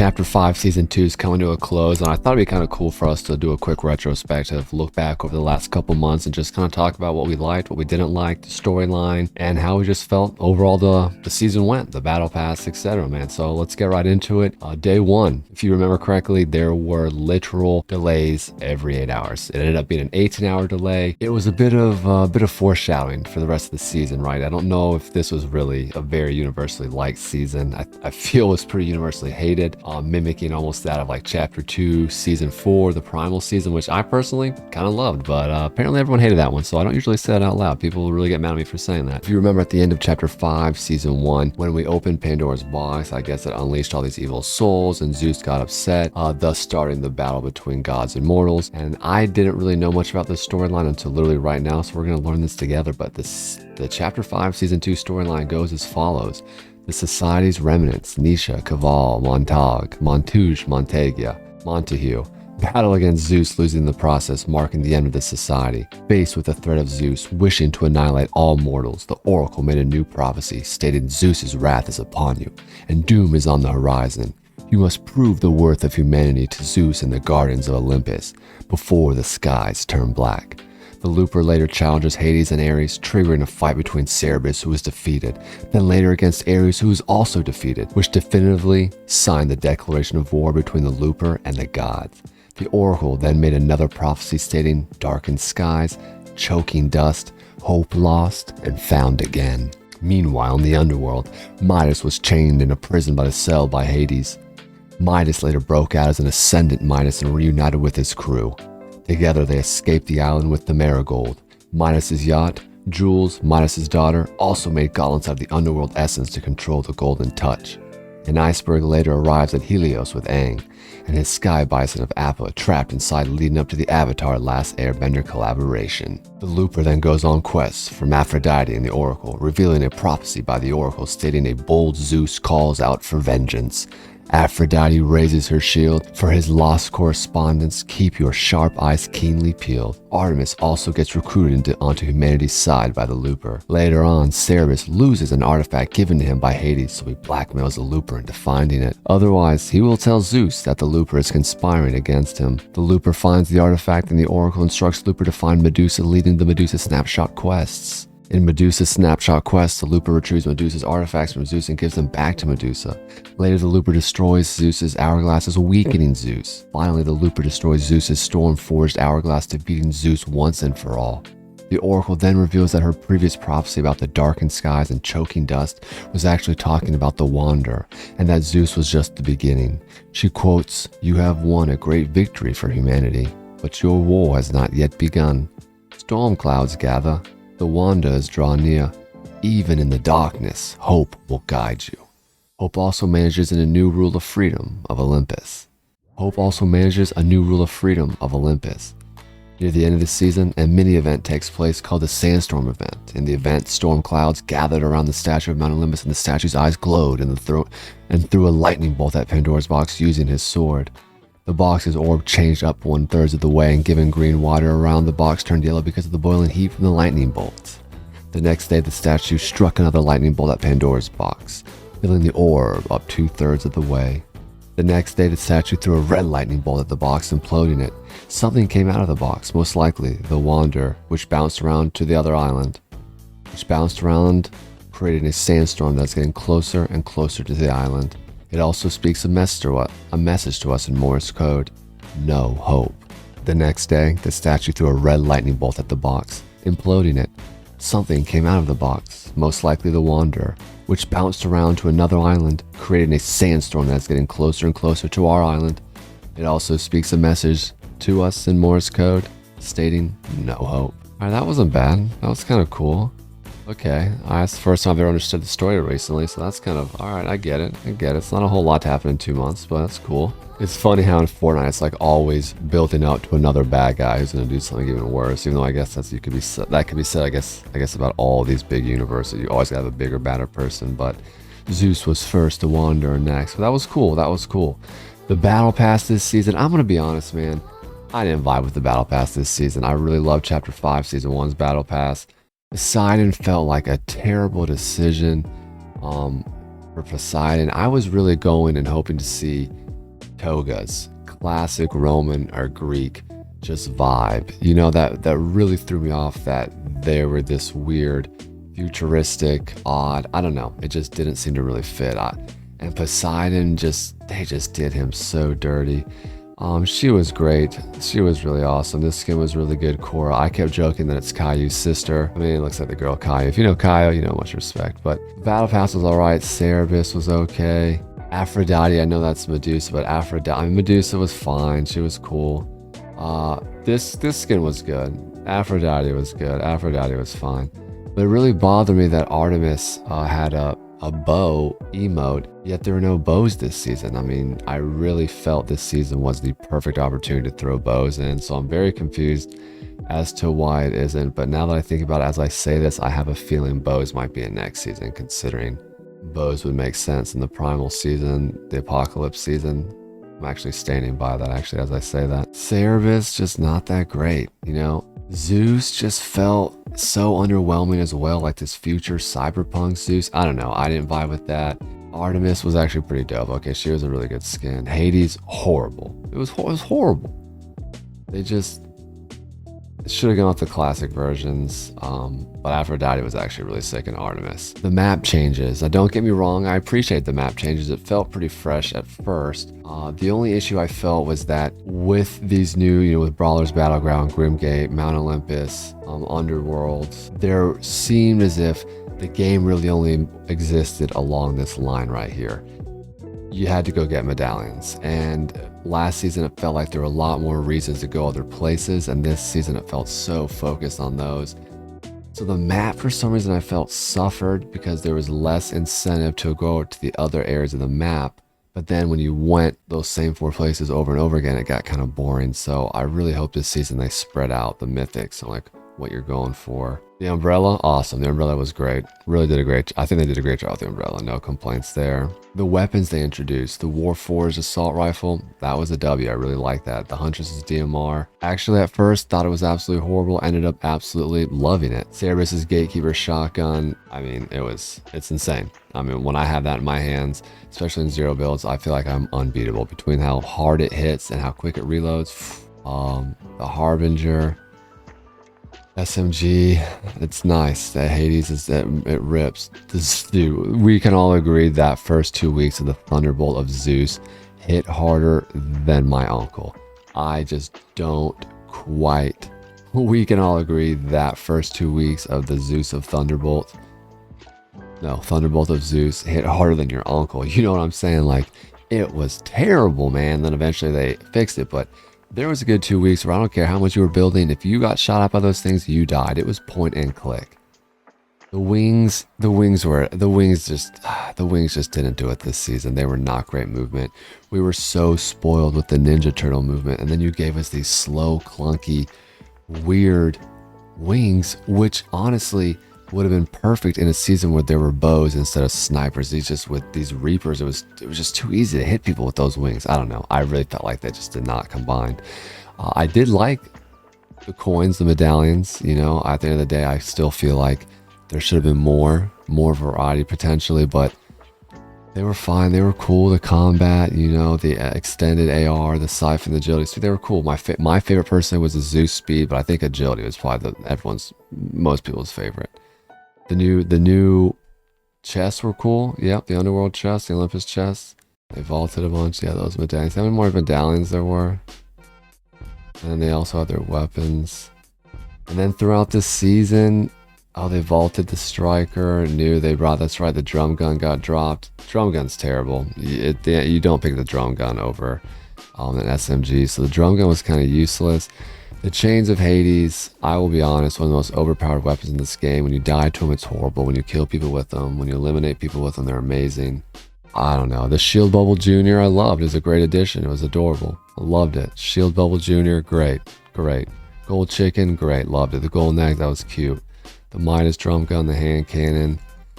Chapter 5 Season 2 is coming to a close, and I thought it'd be kind of cool for us to do a quick retrospective, look back over the last couple months and just kind of talk about what we liked, what we didn't like, the storyline, and how we just felt overall the season went, the battle pass, etc. man. So let's get right into it. Day 1, if you remember correctly, there were literal delays every 8 hours. It ended up being an 18-hour delay. It was a bit of foreshadowing for the rest of the season, right? I don't know if this was really a very universally liked season. I feel it was pretty universally hated. Mimicking almost that of like Chapter 2, Season 4, the Primal season, which I personally kind of loved, but apparently everyone hated that one, so I don't usually say it out loud. People will really get mad at me for saying that. If you remember at the end of Chapter 5, Season 1, when we opened Pandora's box, I guess it unleashed all these evil souls, and Zeus got upset, thus starting the battle between gods and mortals. And I didn't really know much about this storyline until literally right now, so we're going to learn this together. But the Chapter 5, Season 2 storyline goes as follows. The Society's remnants, Nisha, Caval, Montague, Montouche, Montague, battle against Zeus, losing in the process, marking the end of the society. Faced with the threat of Zeus, wishing to annihilate all mortals, the Oracle made a new prophecy, stating Zeus's wrath is upon you, and doom is on the horizon. You must prove the worth of humanity to Zeus in the gardens of Olympus, before the skies turn black. The Looper later challenges Hades and Ares, triggering a fight between Cerberus, who was defeated, then later against Ares, who was also defeated, which definitively signed the declaration of war between the Looper and the gods. The Oracle then made another prophecy stating darkened skies, choking dust, hope lost, and found again. Meanwhile, in the underworld, Midas was chained in a prison but assailed by Hades. Midas later broke out as an ascendant Midas and reunited with his crew. Together they escaped the island with the Marigold. Midas's yacht, Jules, Midas's daughter, also made gauntlets out of the underworld essence to control the Golden Touch. An iceberg later arrives at Helios with Aang, and his sky bison of Appa trapped inside leading up to the Avatar Last Airbender collaboration. The Looper then goes on quests from Aphrodite and the Oracle, revealing a prophecy by the Oracle stating a bold Zeus calls out for vengeance. Aphrodite raises her shield. For his lost correspondence, keep your sharp eyes keenly peeled. Artemis also gets recruited onto humanity's side by the Looper. Later on, Cerberus loses an artifact given to him by Hades, so he blackmails the Looper into finding it. Otherwise, he will tell Zeus that the Looper is conspiring against him. The Looper finds the artifact, and the Oracle instructs Looper to find Medusa, leading the Medusa Snapshot quests. In Medusa's Snapshot quest, the Looper retrieves Medusa's artifacts from Zeus and gives them back to Medusa. Later, the Looper destroys Zeus's hourglasses, weakening Zeus. Finally, the Looper destroys Zeus's storm-forged hourglass, defeating Zeus once and for all. The Oracle then reveals that her previous prophecy about the darkened skies and choking dust was actually talking about the Wanderer, and that Zeus was just the beginning. She quotes, "You have won a great victory for humanity, but your war has not yet begun. Storm clouds gather. The wanderers draw near. Even in the darkness, hope will guide you." Hope also manages in a new rule of freedom of Olympus. Near the end of the season, a mini-event takes place called the Sandstorm event. In the event, storm clouds gathered around the statue of Mount Olympus, and the statue's eyes glowed and threw a lightning bolt at Pandora's box using his sword. The box's orb changed up 1/3 of the way, and given green water around the box turned yellow because of the boiling heat from the lightning bolt. The next day, the statue struck another lightning bolt at Pandora's box, filling the orb up 2/3 of the way. The next day, the statue threw a red lightning bolt at the box, imploding it. Something came out of the box, most likely the Wanderer, which bounced around to the other island. Creating a sandstorm that's getting closer and closer to the island. It also speaks a message to us in Morse code: no hope. The next day, the statue threw a red lightning bolt at the box, imploding it. Something came out of the box, most likely the Wanderer, which bounced around to another island, creating a sandstorm that's getting closer and closer to our island. It also speaks a message to us in Morse code, stating no hope. Alright, that wasn't bad. That was kind of cool. Okay, that's the first time I've ever understood the story recently, so that's kind of, alright, I get it. It's not a whole lot to happen in 2 months, but that's cool. It's funny how in Fortnite it's like always building up to another bad guy who's going to do something even worse, even though I guess that could be said, I guess about all these big universes. You always have a bigger, badder person, but Zeus was first, the Wanderer next. But that was cool. The Battle Pass this season, I'm going to be honest, man, I didn't vibe with the Battle Pass this season. I really loved Chapter 5, Season 1's Battle Pass. Poseidon felt like a terrible decision for Poseidon. I was really going and hoping to see togas, classic Roman or Greek, just vibe. You know, that really threw me off, that they were this weird, futuristic, odd, I don't know, it just didn't seem to really fit. And Poseidon, they just did him so dirty. She was great. She was really awesome. This skin was really good. Korra, I kept joking that it's Kayu's sister. I mean, it looks like the girl Kayu. If you know Kayu, you know much respect. But Battle Pass was alright. Cerebus was okay. Aphrodite, I know that's Medusa, but Medusa was fine. She was cool. This skin was good. Aphrodite was good. Aphrodite was fine. But it really bothered me that Artemis had a bow emote, yet there were no bows this season. I mean, I really felt this season was the perfect opportunity to throw bows in, so I'm very confused as to why it isn't. But now that I think about it, as I say this, I have a feeling bows might be in next season, considering bows would make sense in the primal season, the apocalypse season. I'm actually standing by that, actually, as I say that. Cerebus, just not that great, you know? Zeus just felt so underwhelming as well, like this future cyberpunk Zeus. I don't know, I didn't vibe with that. Artemis was actually pretty dope. Okay, she was a really good skin. Hades, horrible. It was horrible. They just should have gone with the classic versions, but Aphrodite was actually really sick in Artemis. The map changes. Now, don't get me wrong, I appreciate the map changes. It felt pretty fresh at first. The only issue I felt was that with these new, you know, with Brawler's Battleground, Grimgate, Mount Olympus, Underworld, there seemed as if the game really only existed along this line right here. You had to go get medallions, and last season it felt like there were a lot more reasons to go other places, and this season it felt so focused on those. So the map, for some reason, I felt suffered because there was less incentive to go to the other areas of the map. But then when you went those same 4 places over and over again, it got kind of boring. So I really hope this season they spread out the mythics and like what you're going for. The umbrella, awesome. The umbrella was great. Really did a great, I think they did a great job with the umbrella. No complaints there. The weapons they introduced, the Warforged assault rifle, that was a W. I really like that. The Huntress's DMR. Actually, at first, thought it was absolutely horrible. Ended up absolutely loving it. Cerebus's Gatekeeper shotgun. I mean, it's insane. I mean, when I have that in my hands, especially in zero builds, I feel like I'm unbeatable between how hard it hits and how quick it reloads. The Harbinger. SMG, it's nice. That Hades it rips. Dude, we can all agree that first 2 weeks of the Thunderbolt of Zeus hit harder than my uncle. I just don't quite. We can all agree that first 2 weeks of the Zeus of Thunderbolt. No, Thunderbolt of Zeus hit harder than your uncle. You know what I'm saying? Like, it was terrible, man. Then eventually they fixed it, but there was a good 2 weeks where I don't care how much you were building. If you got shot at by those things, you died. It was point and click. The wings just didn't do it this season. They were not great movement. We were so spoiled with the Ninja Turtle movement, and then you gave us these slow, clunky, weird wings, which honestly would have been perfect in a season where there were bows instead of snipers. With these Reapers, it was just too easy to hit people with those wings. I don't know. I really felt like they just did not combine. I did like the coins, the medallions. You know, at the end of the day, I still feel like there should have been more variety potentially, but they were fine. They were cool. The combat, you know, the extended AR, the siphon, the agility. So they were cool. My favorite personally was the Zeus speed, but I think agility was probably most people's favorite. The new chests were cool. Yep, the Underworld chests, the Olympus chests. They vaulted a bunch. Yeah, those medallions. How many more medallions there were? And then they also had their weapons. And then throughout this season, they vaulted the Striker. That's right, the drum gun got dropped. Drum gun's terrible. You don't pick the drum gun over an SMG. So the drum gun was kind of useless. The Chains of Hades, I will be honest, one of the most overpowered weapons in this game. When you die to them, it's horrible. When you kill people with them, when you eliminate people with them, they're amazing. I don't know. The Shield Bubble Jr. I loved. It was a great addition. It was adorable. I loved it. Shield Bubble Jr. Great. Gold Chicken, great. Loved it. The Golden Egg, that was cute. The Midas Drum Gun, the Hand Cannon.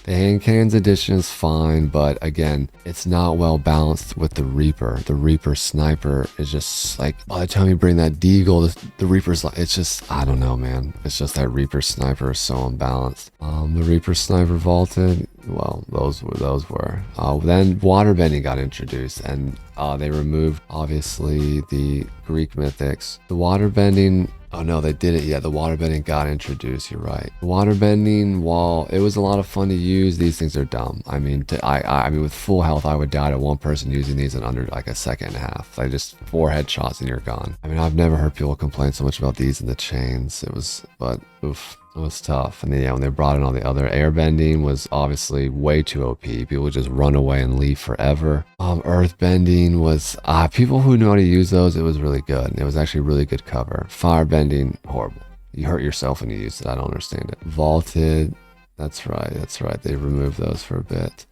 The Hand Cannon's addition is fine, but again, it's not well balanced with the Reaper. The Reaper Sniper is just like, by the time you bring that Deagle, the Reaper's like, it's just, I don't know, man. It's just that Reaper Sniper is so unbalanced. The Reaper Sniper vaulted. well, those were. Then waterbending got introduced, and they removed obviously the Greek mythics. The waterbending. Oh no, they didn't yet. The waterbending got introduced. You're right. Waterbending, while it was a lot of fun to use, these things are dumb. I mean, I mean, with full health, I would die to one person using these in under like a second and a half. Like just 4 headshots and you're gone. I mean, I've never heard people complain so much about these and the chains. It was, but oof. It was tough. And then, yeah, when they brought in all the other airbending was obviously way too OP. People would just run away and leave forever. Earthbending was, people who knew how to use those, it was really good. It was actually really good cover. Firebending, horrible. You hurt yourself when you used it. I don't understand it. Vaulted, that's right. They removed those for a bit.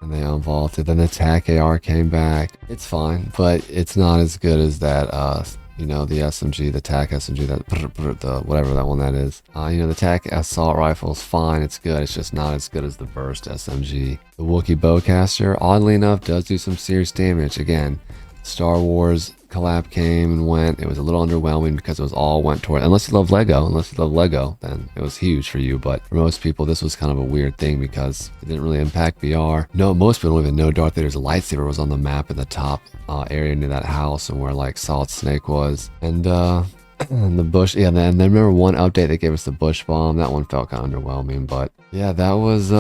And they unvaulted. Then the attack AR came back. It's fine, but it's not as good as that, you know, the SMG, the TAC SMG, the whatever that one that is. You know, the TAC assault rifle is fine. It's good. It's just not as good as the burst SMG. The Wookiee bowcaster, oddly enough, does do some serious damage. Again, Star Wars collab came and went. It was a little underwhelming because it was all went toward, unless you love Lego, then it was huge for you. But for most people, this was kind of a weird thing because it didn't really impact VR. No, most people don't even know Darth Vader's lightsaber was on the map in the top area near that house and where like Solid Snake was. And and the bush, yeah, and then remember one update that gave us the bush bomb. That one felt kind of underwhelming, but yeah, that was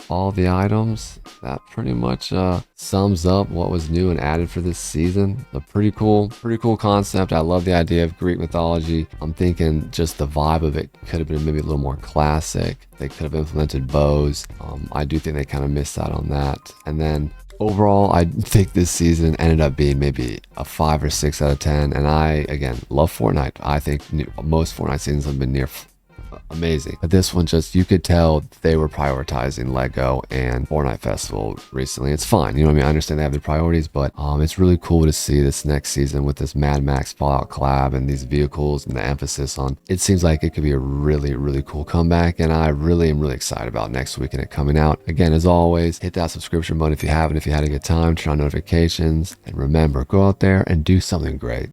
all the items. That pretty much sums up what was new and added for this season. A pretty cool concept. I love the idea of Greek mythology. I'm thinking just the vibe of it could have been maybe a little more classic. They could have implemented bows. I do think they kind of missed out on that. And then overall, I think this season ended up being maybe a 5 or 6 out of 10. And I, again, love Fortnite. I think most Fortnite seasons have been near amazing. But this one, just, you could tell they were prioritizing Lego and Fortnite Festival recently. It's fine. You know what I mean? I understand they have their priorities, but it's really cool to see this next season with this Mad Max Fallout collab and these vehicles and the emphasis on, it seems like it could be a really cool comeback. And I really am really excited about next week and it coming out. Again, as always, hit that subscription button if you haven't, if you had a good time, turn on notifications, and remember, go out there and do something great.